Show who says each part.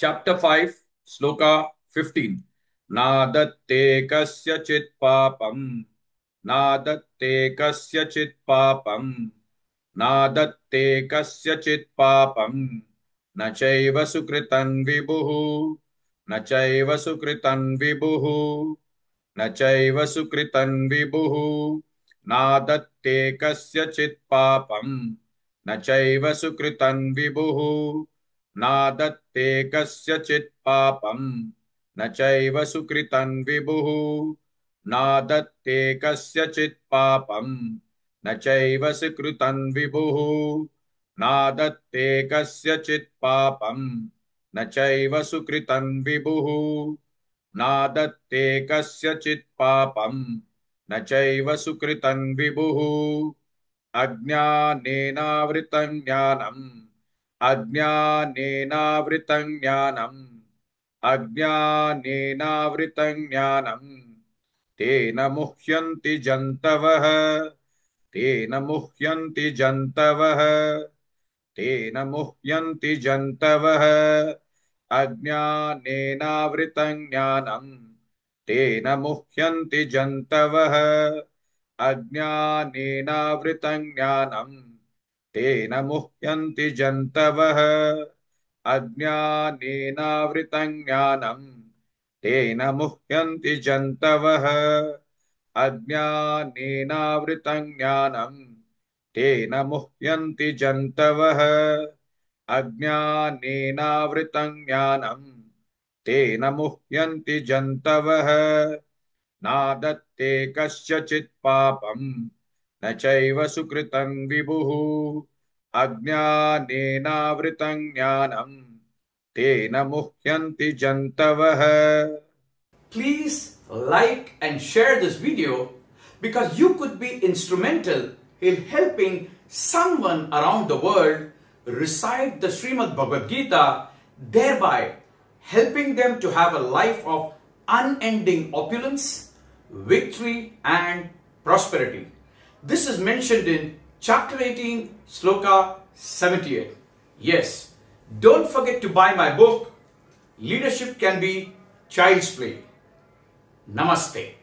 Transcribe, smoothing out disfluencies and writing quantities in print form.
Speaker 1: Chapter 5, Sloka 15. Nadatte kasyachit papam. Nadatte kasyachit papam. Nadatte kasyachit papam. Nachaiva sukritan vibhuhu. Nachaiva sukritan vibhuhu. Nachaiva sukritan vibhuhu. Nadatte kasyachit papam. Nachaiva sukritan vibhuhu. नादत्ते कस्यचित् पापं न चैव सुकृतं विभुः नादत्ते कस्यचित् पापं न चैव सुकृतं विभुः नादत्ते कस्यचित् पापं न चैव सुकृतं विभुः नादत्ते कस्यचित् पापं न चैव सुकृतं विभुः अज्ञानेनावृतं ज्ञानम् अज्ञानेनावृतं ज्ञानम् अज्ञानेनावृतं ज्ञानम् तेन मुह्यन्ति जन्तवः तेन मुह्यन्ति जन्तवः तेन मुह्यन्ति जन्तवः अज्ञानेनावृतं ज्ञानम् तेन मुह्यन्ति जन्तवः अज्ञानेनावृतं ज्ञानम् तेन मुह्यन्ति जन्तवः अज्ञानेनावृतं ज्ञानम् तेन मुह्यन्ति जन्तवः अज्ञानेनावृतं ज्ञानम् तेन मुह्यन्ति जन्तवः अज्ञानेनावृतं ज्ञानम् तेन मुह्यन्ति जन्तवः नादत्ते कस्यचित् पापम् न चैव सुकृतं विभुः अज्ञानेनावृतं ज्ञानम् तेन मुह्यन्ति जन्तवः.
Speaker 2: Please like and share this video because you could be instrumental in helping someone around the world recite the Srimad Bhagavad Gita, thereby helping them to have a life of unending opulence, victory and prosperity. This is mentioned in chapter 18, sloka 78. Yes, don't forget to buy my book, Leadership Can Be Child's Play. Namaste.